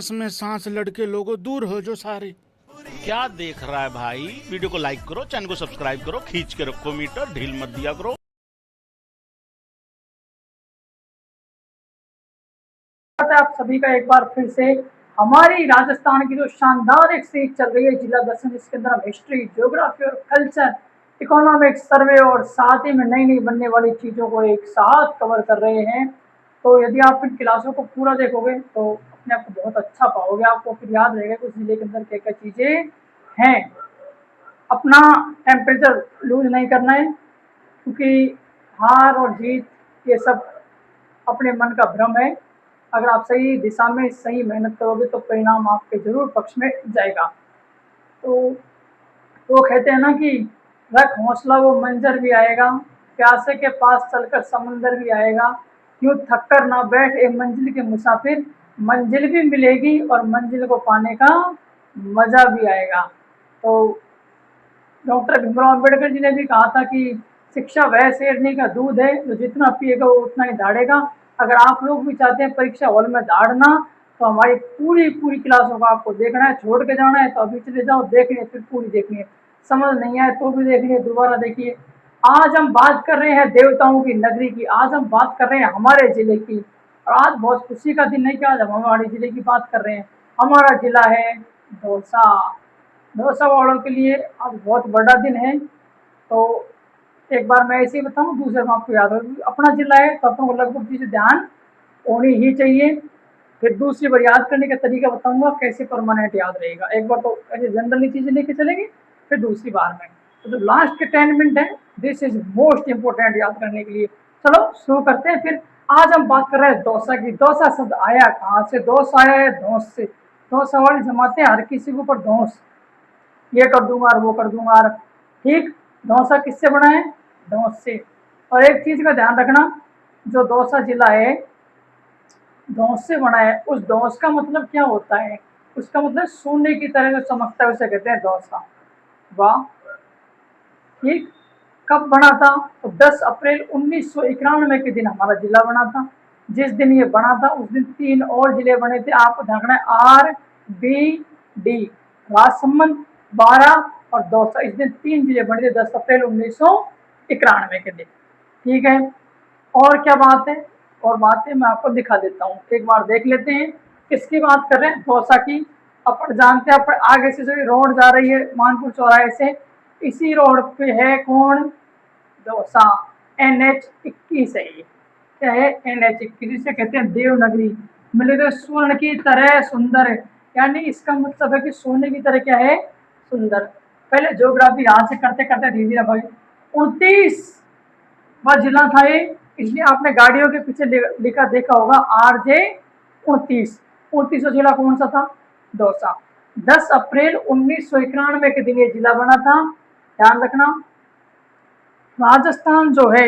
में सांस लड़के लोगों दूर हो जो सारे। क्या देख रहा है भाई? वीडियो को लाइक करो, चैनल को सब्सक्राइब करो, खींच के रखो मीटर, ढील मत दिया करो। आप सभी का एक बार फिर से हमारी राजस्थान की जो शानदार एक सीरीज चल रही है जिला दर्शन, इसके अंदर हम हिस्ट्री, ज्योग्राफी और कल्चर, इकोनॉमिक्स, सर्वे और साथ ही में नई नई बनने वाली चीज़ों को एक साथ कवर कर रहे हैं। तो यदि आप इन क्लासों को पूरा देखोगे तो अपने आप को बहुत अच्छा पाओगे, आपको फिर याद रहेगा कि उस जिले के अंदर क्या क्या चीज़ें हैं। अपना टेम्परेचर लूज नहीं करना है, क्योंकि हार और जीत ये सब अपने मन का भ्रम है। अगर आप सही दिशा में सही मेहनत करोगे तो परिणाम आपके जरूर पक्ष में जाएगा। तो वो कहते हैं ना कि रख हौसला वो मंजर भी आएगा, प्यासे के पास चलकर समंदर भी आएगा, यूं थक कर ना बैठ ए मंजिल के मुसाफिर, मंजिल भी मिलेगी और मंजिल को पाने का मजा भी आएगा। तो डॉक्टर भीमराव अम्बेडकर जी ने भी कहा था कि शिक्षा वह शेरनी का दूध है जो जितना पिएगा वो उतना ही दौड़ेगा। अगर आप लोग भी चाहते हैं परीक्षा हॉल में दौड़ना तो हमारी पूरी पूरी क्लासों को आपको देखना है, छोड़ के जाना है तो अभी चले जाओ, देखनी है फिर पूरी देखनी है, समझ नहीं आए तो भी देखनी है, दोबारा देखिए। आज हम बात कर रहे हैं देवताओं की नगरी की, आज हम बात कर रहे हैं हमारे जिले की। और आज बहुत खुशी का दिन है कि आज हम हमारे जिले की बात कर रहे हैं। हमारा जिला है दौसा। दौसा वालों के लिए आज बहुत बड़ा दिन है। तो एक बार मैं ऐसे ही बताऊं, दूसरे में आपको याद होगी अपना जिला है तो अपन को लगभग चीज़ें ध्यान होनी ही चाहिए। फिर दूसरी बार याद करने का तरीका बताऊंगा कैसे परमानेंट याद रहेगा। एक बार तो ऐसे जनरली चीज़ें लेके चलेंगे, फिर दूसरी बार में तो जो लास्ट के 10 मिनट है दिस इज मोस्ट इम्पोर्टेंट याद करने के लिए। चलो शुरू करते हैं फिर। आज हम बात कर रहे हैं दौसा की। दौसा शब्द आया कहाँ से? दोस आया है धौस से। दौसा वाली जमाते हर किसी के ऊपर धौस, ये कर दूंगा और वो कर दूंगा। ठीक, दौसा किससे बना है? धौस से। और एक चीज का ध्यान रखना, जो दौसा जिला है धौस से बना है, उस धौस का मतलब क्या होता है? उसका मतलब सोने की तरह जो चमकता है उसे कहते हैं दौसा। वाह। ठीक, कब बना था? तो 10 अप्रैल 1991 के दिन हमारा जिला बना था। जिस दिन ये बना था उस दिन 3 और जिले बने थे, आपको ध्यान है आर बी डी, राजसमंद, बारा और दौसा। इस दिन 3 जिले बने थे 10 अप्रैल 1991 के दिन। ठीक है, और क्या बात है? और बातें मैं आपको दिखा देता हूँ, एक बार देख लेते हैं किसकी बात कर रहे हैं। दौसा की। अपन जानते हैं, अपन आगे से जो रोड जा रही है मानपुर चौराहे से, इसी रोड पे है कौन? दौसा। NH 21 है ये। क्या है? NH 21, जिसे कहते हैं देवनगरी। मिले तो स्वर्ण की तरह सुंदर है, यानी इसका मतलब है कि सोने की तरह क्या है? सुंदर। पहले ज्योग्राफी यहाँ से करते करते धीरे धीरे भाई 29 वह जिला था ये, इसलिए आपने गाड़ियों के पीछे लिखा देखा होगा RJ 29। 29वां जिला कौन सा था? दौसा। 10 अप्रैल 1991 के दिन ये जिला बना था। ध्यान रखना, राजस्थान जो है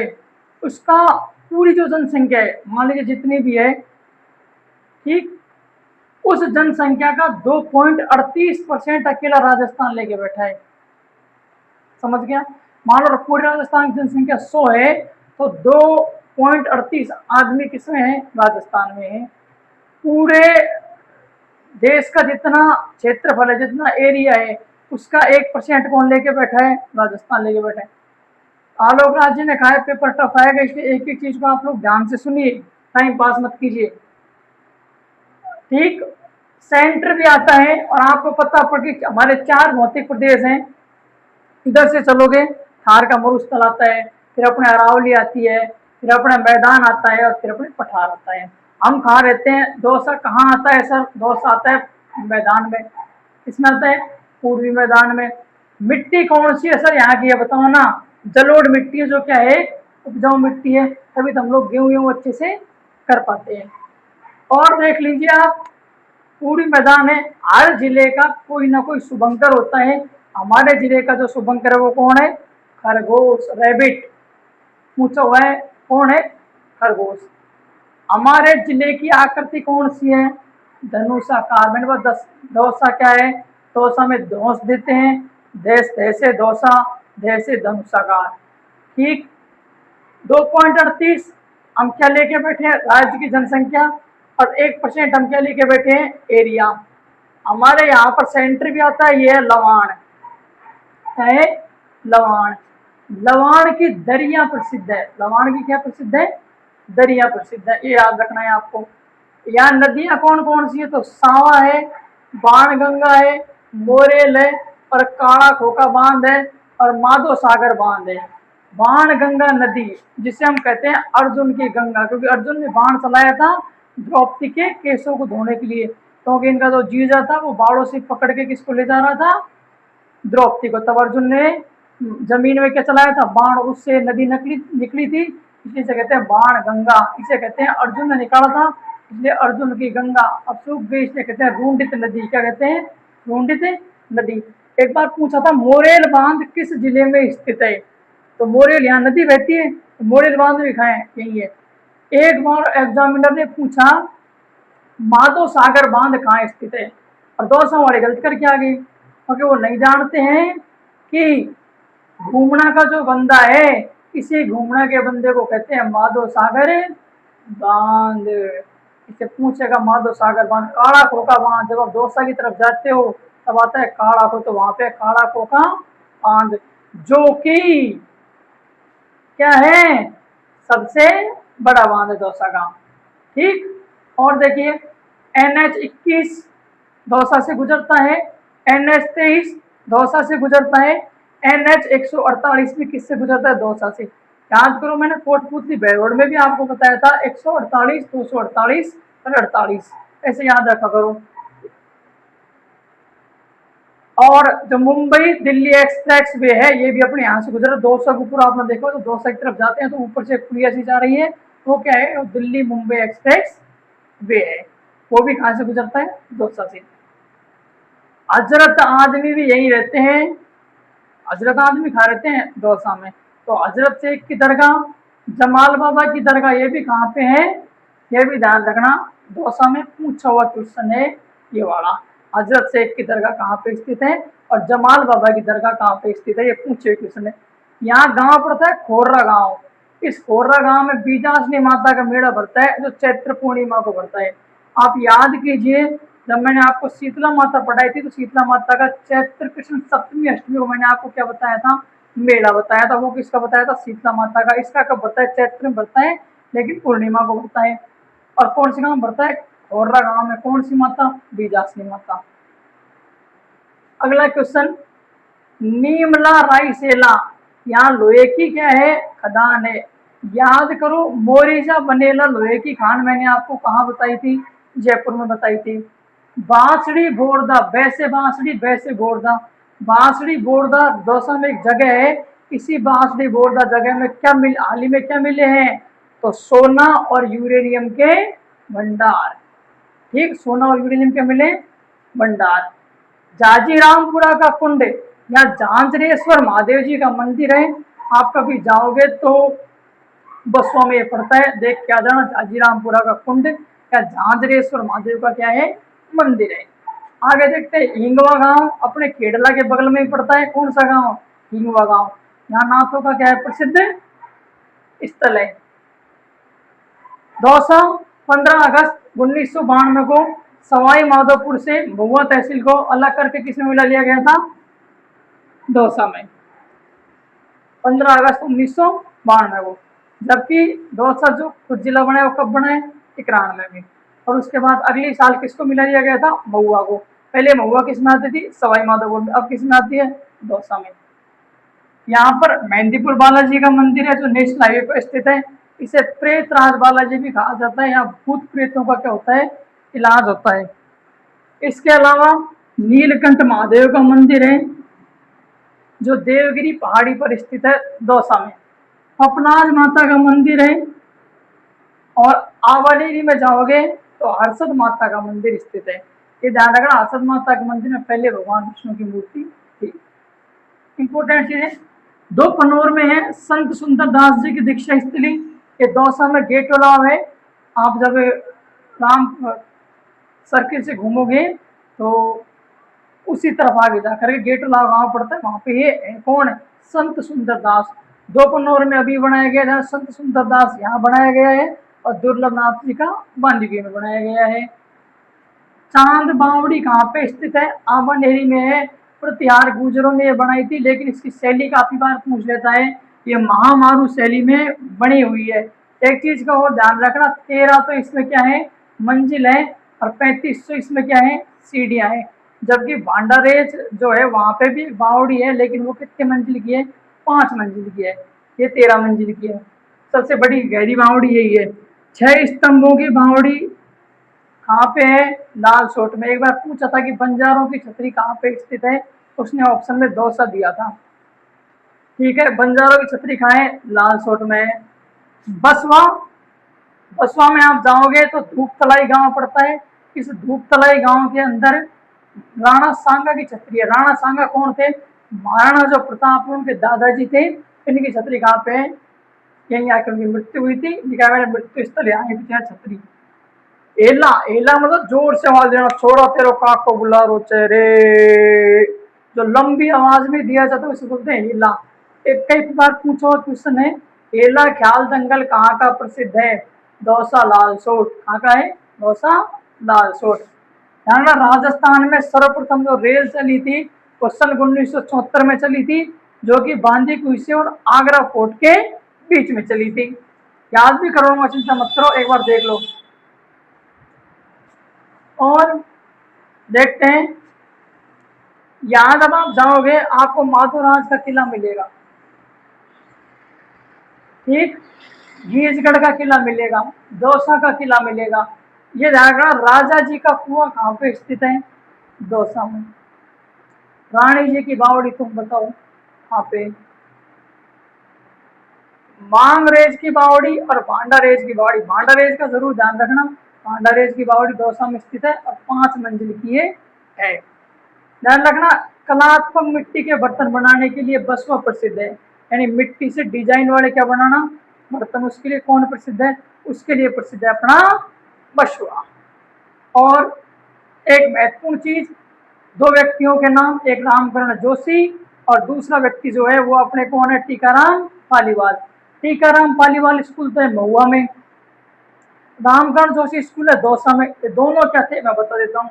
उसका पूरी जो जनसंख्या है, मान लीजिए जितनी भी है, ठीक, उस जनसंख्या का 2.38% अकेला राजस्थान लेके बैठा है। समझ गया? मान लो पूरे राजस्थान की जनसंख्या 100 है तो 2.38 आदमी किसमें है? राजस्थान में है। पूरे देश का जितना क्षेत्रफल है, जितना एरिया है, उसका 1% कौन लेके बैठा है? राजस्थान लेके बैठा है। आलोक राज जी ने कहा है पेपर टफ आएगा, इसलिए एक एक चीज को आप लोग ध्यान से सुनिए, टाइम पास मत कीजिए। ठीक, सेंटर भी आता है और आपको पता पड़ कि हमारे 4 भौतिक प्रदेश हैं। इधर से चलोगे थार का मरुस्थल आता है, फिर अपने अरावली आती है, फिर अपना मैदान आता है और फिर अपने पठार आता है। हम कहाँ रहते हैं? दौसा कहाँ आता है सर? दौसा आता है मैदान में। किसमें आता है? पूर्वी मैदान में। मिट्टी कौन सी है सर यहाँ की? है बताओ ना। जलोढ़ मिट्टी है, जो क्या है? उपजाऊ मिट्टी है, तभी तो हम लोग गेहूँ अच्छे से कर पाते हैं। और देख लीजिए आप, पूरी मैदान है। हर जिले का कोई ना कोई शुभंकर होता है। हमारे जिले का जो शुभंकर है वो कौन है? खरगोश, रैबिट पूछा हुआ है। कौन है? खरगोश। हमारे जिले की आकृति कौन सी है? धनुषाकार। मैंने बोला दौसा क्या है? दौसा में धौस देते हैं, देश तैसे दौसा, जैसे धनुषाकार। ठीक, 2.38 हम क्या लेके बैठे हैं? राज्य की जनसंख्या। और 1% हम क्या लिखे बैठे हैं, एरिया। हमारे यहाँ पर सेंटर भी आता है, ये है लवाण, है लवाण। लवाण की दरिया प्रसिद्ध है, लवाण की क्या प्रसिद्ध है, दरिया प्रसिद्ध है, ये याद रखना है आपको। यहाँ नदियां कौन कौन सी है, तो सावा है, बाणगंगा है, मोरेल है, और काला खोका बांध है, और माधो सागर बांध है। बाणगंगा नदी जिसे हम कहते हैं अर्जुन की गंगा, क्योंकि अर्जुन ने बाण चलाया था द्रौपदी के केसों को धोने के लिए, क्योंकि इनका जो जीजा था वो बाड़ों से पकड़ के किसको ले जा रहा था, द्रौपदी को। तब अर्जुन ने जमीन में क्या चलाया था, बाण, उससे नदी निकली थी, इसलिए इसे कहते हैं बाण गंगा। इसे कहते हैं अर्जुन ने निकाला था, इसलिए अर्जुन की गंगा। अब सूख गई, इसलिए कहते हैं रूंडित नदी। क्या कहते हैं, रूंडित नदी। एक बार पूछा था मोरेल बांध किस जिले में स्थित है, तो मोरेल यहाँ नदी बहती है, तो मोरेल बांध भी कहाँ है, यही है। एक बार एग्जामिनर ने पूछा माधो सागर बांध कहाँ स्थित है, और 200 वाले गलत करके आ गए, क्योंकि वो नहीं जानते हैं कि घूमना का जो बंदा है, इसी घूमना के बंदे को कहते हैं माधो सागर बांध। इसे पूछेगा माधो सागर बांध, काला खोका बांध। जब आप दौसा की तरफ जाते हो तब आता है काला खो, तो वहां पे काला खोका बांध, जो कि क्या है, सबसे बड़ा बांध है दौसा का। ठीक, और देखिए NH21 दौसा से गुजरता है, NH23 दौसा से गुजरता है, NH148 भी किससे गुजरता है, दौसा से। याद करो, मैंने कोटपुतली बैरोड में भी आपको बताया था 148, 248 और 48, ऐसे याद रखा करो। और जो मुंबई दिल्ली एक्सप्रेस वे है, ये भी अपने यहाँ से गुजरा। दौसा के ऊपर आपने देखो तो दौसा की तरफ जाते हैं तो ऊपर से पुलिया सी जा रही है, वो क्या है, दिल्ली मुंबई एक्सप्रेस वे है, वो भी कहाँ से गुजरता है, दौसा से। हजरत आदमी भी यही रहते हैं, हजरत आदमी खा रहते हैं दौसा में। तो हजरत शेख की दरगाह, जमाल बाबा की दरगाह, ये भी कहाँ पे है, ये भी ध्यान रखना, दौसा में पूछा हुआ क्वेश्चन है ये वाला। हजरत शेख की दरगाह कहाँ पे स्थित है और जमाल बाबा की दरगाह कहाँ पे स्थित है, ये पूछे हुए क्वेश्चन है। यहाँ गांव पड़ता है खोर्रा गांव। इस खोर्रा गांव में बीजासनी माता का मेला भरता है, जो चैत्र पूर्णिमा को भरता है। आप याद कीजिए, जब मैंने आपको शीतला माता पढ़ाई थी, तो शीतला माता का चैत्र कृष्ण सप्तमी अष्टमी को मैंने आपको क्या बताया था, मेला बताया था। वो किसका बताया था, शीतला माता का। इसका कब भरता है, चैत्र में भरता है, लेकिन पूर्णिमा को भरता है। और कौन से गांव में भरता है, खोर्रा गांव में। कौन सी माता, बीजासनी माता। अगला क्वेश्चन, नीमला रायसेला, यहाँ लोहे की क्या है, खदान है। याद करो, मोरिजा बनेला लोहे की खान मैंने आपको कहाँ बताई थी, जयपुर में बताई थी। बांसड़ी बोरदा, वैसे बांसड़ी वैसे बोरदा, बांसड़ी बोरदा दौसा में एक जगह है। इसी बांसड़ी बोरदा जगह में क्या मिल, हाल ही में क्या मिले हैं, तो सोना और यूरेनियम के भंडार। ठीक, सोना और यूरेनियम के मिले भंडार। जाजीरामपुरा का कुंड, या झांझरेश्वर महादेव जी का मंदिर है। आप कभी जाओगे तो बसों में पड़ता है, देख के आ जाना, जाजीरामपुरा का कुंड या झांझरेश्वर महादेव का क्या है, मंदिर है। आगे देखते हैं, हिंगवा गांव अपने खेड़ला के बगल में ही पड़ता है। कौन सा गांव, हिंगवा गांव। यहाँ नाथों का क्या है, प्रसिद्ध स्थल है। दौसा 15 अगस्त 1992 को सवाई माधोपुर से महुआ तहसील को अलग करके किसमें मिला लिया गया था, दौसा में, 15 अगस्त 1992 को। जबकि दौसा जो खुद जिला बना है वो कब बना है, 91 में। और उसके बाद अगले साल किसको मिला दिया गया था, महुआ को। पहले महुआ किस में आती थी, सवाई माधोपुर में, अब किस में आती है, दौसा में। यहाँ पर मेहंदीपुर बालाजी का मंदिर है, जो नेशनल हाईवे पर स्थित है। इसे प्रेत राज बालाजी भी कहा जाता है। यहाँ भूत प्रेतों का क्या होता है, इलाज होता है। इसके अलावा नीलकंठ महादेव का मंदिर है, जो देवगिरी पहाड़ी पर स्थित है, दौसा में। पपनाज माता का मंदिर है। और आवानेरी में जाओगे तो हर्षद माता का मंदिर स्थित है। ये ध्यान रखना, हर्षद माता के मंदिर में पहले भगवान विष्णु की मूर्ति थी। इंपोर्टेंट चीज है, दो पनोर में है संत सुंदर दास जी की दीक्षा स्थली। ये दौसा में गेट अलाव है। आप जब राम सर्किल से घूमोगे तो उसी तरफ आगे जाकर के गेट अलाव गाँव पड़ता है, वहां पे ये कौन है, संत सुंदर दास। दो पनोर में अभी बनाया गया है संत सुंदर दास, यहाँ बनाया गया है। और दुर्लभ नाथ जी का बांदीकुई में बनाया गया है। चांद बावड़ी कहाँ पे स्थित है? आंबानेरी में है। प्रतिहार गुर्जरों ने ये बनाई थी, लेकिन इसकी शैली काफी बार पूछ लेता है। ये महामारू शैली में बनी हुई है। एक चीज का और ध्यान रखना, 13 तो इसमें क्या है मंजिल है और 3500 इसमें क्या है सीढ़ियां हैं। जबकि भांडारेज जो है वहां पे भी बावड़ी है, लेकिन वो कितने मंजिल की है? 5 मंजिल की है। ये 13 मंजिल की है। सबसे बड़ी गहरी बावड़ी यही है। 6 स्तंभों की बावड़ी कहाँ पे है? लाल सोट में। एक बार पूछा था कि बंजारों की छतरी कहाँ पे स्थित है, उसने ऑप्शन में दौसा दिया था। ठीक है, बंजारों की छतरी कहाँ है? लाल सोट में है। बसवा, बसवा में आप जाओगे तो धूपतलाई गांव पड़ता है। इस धूपतलाई गांव के अंदर राणा सांगा की छतरी है। राणा सांगा कौन थे? महाराणा जो प्रताप उनके दादाजी थे। इनकी छतरी कहाँ पे है? यहीं आकर उनकी मृत्यु हुई थी। लिखा है मृत्यु स्थल यहाँ है छतरी। एला, एला मतलब जोर से आवाज देना, छोड़ो तेरो काक को बुला रोचे रे। जो लंबी आवाज में दिया जाता है उसे बोलते हैं एला। एक कई बार पूछो क्वेश्चन है, एला ख्याल दंगल कहाँ का प्रसिद्ध है? दौसा लाल सोट। कहाँ का है? दौसा लाल सोट। ध्यान रखना, राजस्थान में सर्वप्रथम जो रेल चली थी वो सन 1974 में चली थी, जो कि बांदीकुई से और आगरा फोर्ट के बीच में चली थी। याद भी करो, चिंता मत करो, एक बार देख लो। और देखते हैं, यहां जब आप जाओगे आपको माधोराज का किला मिलेगा। ठीक, गीजगढ़ का किला मिलेगा, दौसा का किला मिलेगा। ये ध्यान रखना, राजा जी का कुआं कहाँ पे स्थित है? दौसा में। रानी जी की बावड़ी तुम बताओ कहाँ पे? मांगरेज की बावड़ी और भांडारेज की बावड़ी। भांडारेज का जरूर ध्यान रखना, भांडारेज की बावड़ी दौसा में स्थित है और 5 मंजिल की है। ध्यान रखना, कलात्मक मिट्टी के बर्तन बनाने के लिए बसवा प्रसिद्ध है। यानी मिट्टी से डिजाइन वाले क्या बनाना बर्तन, उसके लिए कौन प्रसिद्ध है? उसके लिए प्रसिद्ध है अपना बसवा। और एक महत्वपूर्ण चीज, 2 व्यक्तियों के नाम, एक रामकरण जोशी और दूसरा व्यक्ति जो है वो अपने कौन है? टीकाराम पालीवाल। टीकाराम पालीवाल स्कूल तो है महुआ में, रामकरण जोशी स्कूल है दौसा में। ये दोनों क्या थे मैं बता देता हूँ।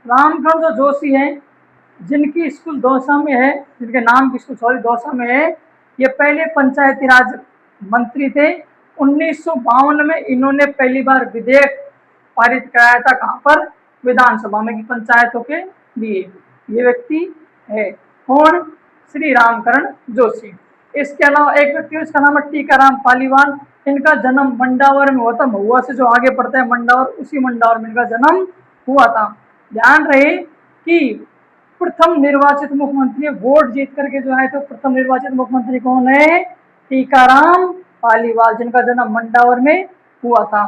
रामकरण जो जोशी है, जिनकी स्कूल दौसा में है, जिनके नाम की स्कूल सॉरी दौसा में है, ये पहले पंचायती राज मंत्री थे। 1952 में इन्होंने पहली बार विधेयक पारित कराया था। कहाँ पर? विधानसभा में, की पंचायतों के लिए। ये व्यक्ति है कौन? श्री रामकरण जोशी। इसके अलावा एक व्यक्ति उसका नाम है टीकाराम पालीवाल। इनका जन्म मंडावर में हुआ था। महुआ से जो आगे पड़ता है मंडावर, उसी मंडावर में इनका जन्म हुआ था। ध्यान रहे कि प्रथम निर्वाचित मुख्यमंत्री, वोट जीत करके जो है तो प्रथम निर्वाचित मुख्यमंत्री कौन है? टीकाराम पालीवाल, जिनका जन्म मंडावर में हुआ था।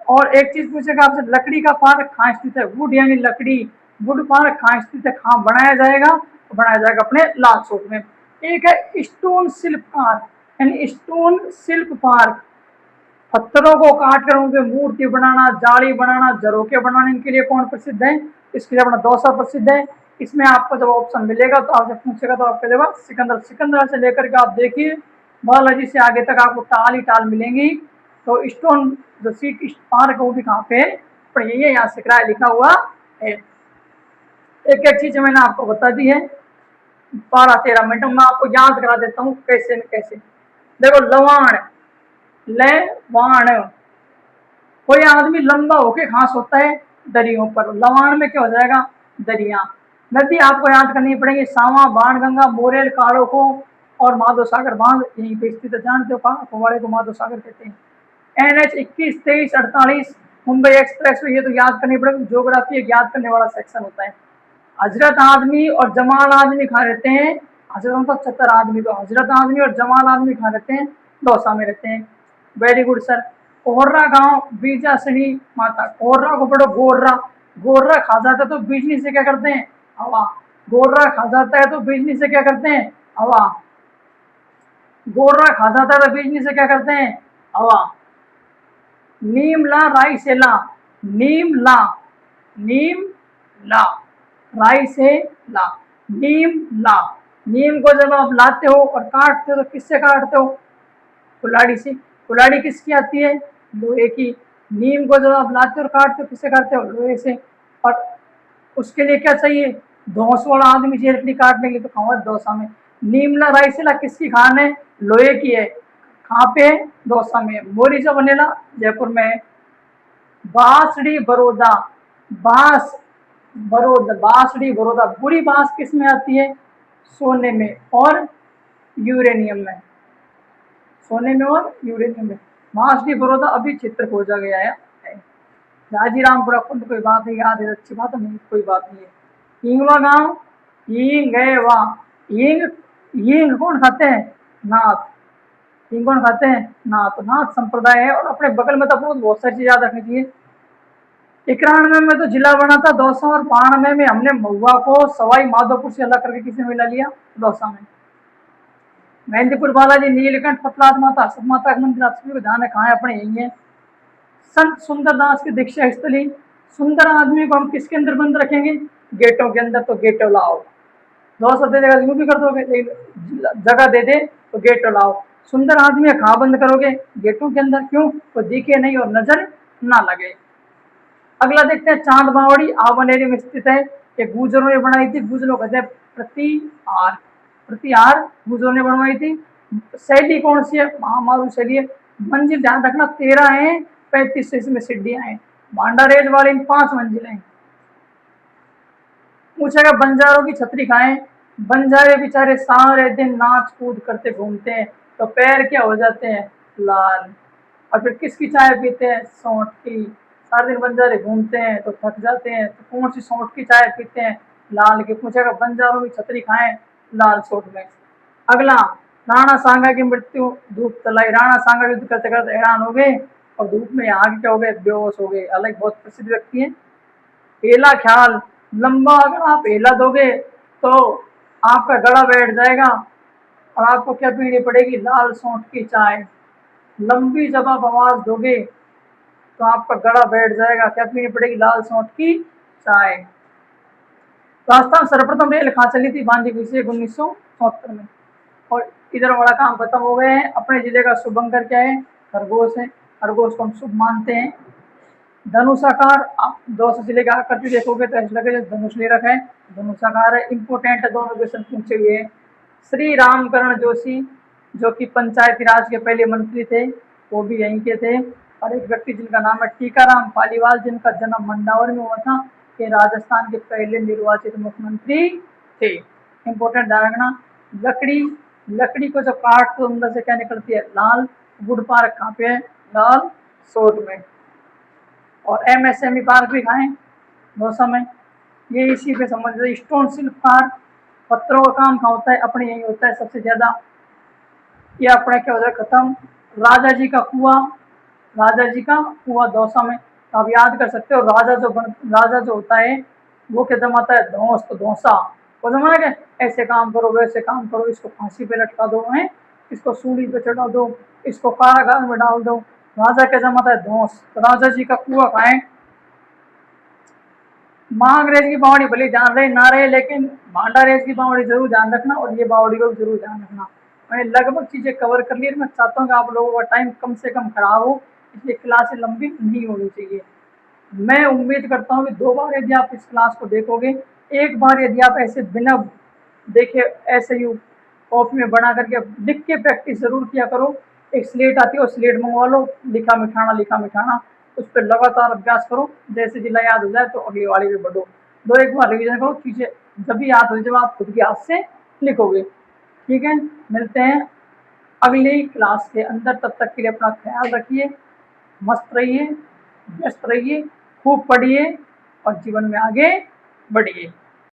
और एक चीज पूछेगा आपसे, लकड़ी का पार्क कहाँ स्थित है? वुड यानी लकड़ी, वुड पार्क कहाँ स्थित है? कहाँ बनाया जाएगा? तो बनाया जाएगा अपने लाल चौक में। एक है स्टोन शिल्पकार यानी स्टोन शिल्प पार्क। पत्थरों को काट कर उनके मूर्ति बनाना, जाली बनाना, झरोके बनाने, इनके लिए कौन प्रसिद्ध है? इसके लिए अपना दौसा प्रसिद्ध है। इसमें आपको जब ऑप्शन मिलेगा तो आपसे पूछेगा तो आपके देगा सिकंदर। सिकंदर से लेकर के आप देखिए बालाजी से आगे तक आपको टाल ही टाल मिलेंगी। तो स्टोन जो सीट पार्क वो भी कहाँ पे है? पर यही है, यहाँ से किराया लिखा हुआ है। एक एक चीज मैंने आपको बता दी है। 12-13 मिनट में आपको याद करा देता हूँ कैसे न कैसे। देखो, लवाण, लवाण, कोई आदमी लंबा होके कहाँ सोता है? दरियों पर। लवाण में क्या हो जाएगा? दरिया। नदी आपको याद करनी पड़ेगी, सावा, बाणगंगा, मोरेल, काड़ोखो और माधो सागर बांध यहीं पे स्थित है। जानते हो फवाड़े को माधो सागर कहते हैं। NH 21, 23, 48 मुंबई एक्सप्रेस, ये तो याद करनी पड़ेगी। ज्योग्राफी एक याद करने वाला सेक्शन होता है। हजरत आदमी और जमाल आदमी कहाँ रहते हैं? हजरत मतलब 70 आदमी, तो हजरत आदमी और जमाल आदमी कहाँ रहते हैं? दौसा में रहते हैं। Very good sir. कोहर्रा गांव, बीजासनी माता। कोहर्रा को पढ़ो गोर्रा। गोर्रा खा जाता है तो बिजली से क्या करते हैं? हवा। गोर्रा खा जाता है तो बिजली से क्या करते हैं? हवा। गोर्रा खा जाता है तो बिजली से क्या करते हैं? हवा। नीम ला राई से ला, नीम ला, नीम ला, राई से ला, नीम ला। नीम को जब आप लाते हो और काटते हो तो किससे काटते हो? कुल्हाड़ी से। कुल्हाड़ी किसकी आती है? लोहे की। नीम को जब आप लाते और काटते हो किससे काटते हो? लोहे से। और उसके लिए क्या चाहिए? धौंस वाला आदमी चाहिए लकड़ी काटने के लिए, तो कहाँ दौसा में। नीमला राइसला किसकी खान है? लोहे की है। कहाँ पे है? दौसा में। मोरिजा वनेला जयपुर में है। बांसडी बड़ौदा, बांस बड़ौदा, बांसडी बड़ौदा। बुरी बांस किस में आती है? सोने में और यूरेनियम में। सोने में और यूरेनियम में। बांसडी बड़ौदा अभी चित्र खोजा गया है। जाजीरामपुरा कुंड, कोई बात नहीं, याद है, अच्छी बात नहीं, कोई बात नहीं है। ईंगवा गांव, ईंग है वहाँ। ईंग, ईंग कौन खाते हैं? नाथ। ईंग कौन खाते हैं? नाथ। नाथ संप्रदाय है। और अपने बगल में तो बहुत सारी चीज याद रखनी चाहिए। 91 में तो जिला बना था दौसा, और 92 में हमने महुआ को सवाई माधोपुर से अलग करके किसी ने मिला लिया? दौसा में। मेहंदीपुर बालाजी, नीलकंठ, पतलाद माता, सब माता का मंदिर, आप सभी को ध्यान है कहाँ है? अपने यही है। संत सुंदरदास की दीक्षा स्थली। सुंदर आदमी को हम किसके अंदर बंद रखेंगे? गेटों के अंदर। तो गेटो लाओ। दौसा दे देगा यूं भी कर दोगे, जगह दे दे तो गेटो लाओ। सुंदर आदमी कहाँ बंद करोगे? गेटों के अंदर। क्यों? तो दिखे नहीं और नजर ना लगे। अगला देखते हैं, चांद बावड़ी आवनेरी में स्थित है। ये गुजरों ने बनाई थी। गुजरों कहते हैं प्रतिहार। प्रतिहार गुजरों ने बनवाई थी। शैली कौन सी है? महामारू शैली है। मंजिल ध्यान रखना 13 है, 35 इसमें सीढ़ियां हैं। भांडारेज वाली 5 मंजिलें। पूछेगा बंजारों की छतरी खाएं। बंजारे बेचारे सारे दिन नाच कूद करते घूमते हैं, तो पैर क्या हो जाते हैं? लाल। और फिर किसकी चाय पीते हैं? सौंठ की। सारे दिन बंजारे घूमते हैं तो थक जाते हैं, तो कौन सी सौंठ की चाय पीते हैं? लाल की। पूछेगा बंजारों की छतरी खाएं, लाल सौंठ में। अगला, राणा सांगा की मृत्यु धूप तलाई। राणा सांगा युद्ध करते करते हैरान हो गए और धूप में आगे क्या हो गए? बेहोश हो गए। अलग बहुत प्रसिद्ध व्यक्ति है। हेला ख्याल, लंबा अगर आप हेला दोगे तो आपका गला बैठ जाएगा और आपको क्या पीनी पड़ेगी? लाल सौंठ की चाय। लंबी जब आप आवाज दोगे तो आपका गला बैठ जाएगा, क्या पीनी पड़ेगी? लाल सौंठ की चाय। राजस्थान सर्वप्रथम रेल कहाँ चली थी? बांदीकुई से 1974 में। और इधर वाला काम खत्म हो गए हैं। अपने जिले का शुभंकर क्या है? खरगोश है। खरगोश को हम शुभ मानते हैं। धनुषाकार, आप 200 जिले की आकृति देखोगे तो ऐसा लगे धनुष ले रखा है। धनुषाकार है। इंपोर्टेंट है, दोनों क्वेश्चन पूछे हुए हैं। श्री रामकरण जोशी जो कि पंचायती राज के पहले मंत्री थे, वो भी यहीं के थे। और एक व्यक्ति जिनका नाम है टीकाराम पालीवाल, जिनका जन्म मंडावर में हुआ था, ये राजस्थान के पहले निर्वाचित मुख्यमंत्री थे। इंपोर्टेंट ध्यान रखना। लकड़ी, लकड़ी को जब काट तो अंदर से क्या निकलती है? लाल। वुड पार्क कहाँ पे है? लाल सोट में। और MSME पार्क भी खाएं दौसा में, ये इसी पे संबंधित है। स्टोन सिल्क पार्क, पत्थरों का काम कहाँ होता है? अपने यही होता है सबसे ज्यादा। ये अपने क्या होता है? खत्म। राजा जी का कुआं, राजा जी का कुआं दौसा में। तो आप याद कर सकते हो, राजा जो होता है वो क्या जमाता है? धौंस। तो धौसा वो जमाना क्या? ऐसे काम करो, वैसे काम करो, इसको फांसी पे लटका दो, है इसको सूली पे चढ़ा दो, इसको कारागार में डाल दो। राजा क्या जमाता है? धौंस। तो राजा जी का कुआं खाएं। महाअंग्रेज की बावड़ी भले ध्यान रहे ना रहे, लेकिन भांडारेज की बावड़ी जरूर ध्यान रखना, और ये बावड़ी को भी जरूर ध्यान रखना। मैंने लगभग चीजें कवर कर ली। मैं चाहता हूँ कि आप लोगों का टाइम कम से कम खराब हो, इसलिए क्लासें लंबी नहीं होनी चाहिए। मैं उम्मीद करता हूँ कि 2 बार यदि आप इस क्लास को देखोगे, एक बार यदि आप ऐसे बिना देखे ऐसे ही कॉपी में बना करके लिख के प्रैक्टिस जरूर किया करो। एक स्लेट आती है, और स्लेट मंगवा लो, लिखा मिठाना, उस पर लगातार अभ्यास करो। जैसे जिला याद हो जाए तो अगली वाली में बढ़ो। 2-1 बार रिवीजन करो, चीजें जब भी याद हो जब आप खुद के हाथ से लिखोगे। ठीक है, मिलते हैं अगली क्लास के अंदर। तब तक के लिए अपना ख्याल रखिए, मस्त रहिए, व्यस्त रहिए, खूब पढ़िए और जीवन में आगे बढ़िए।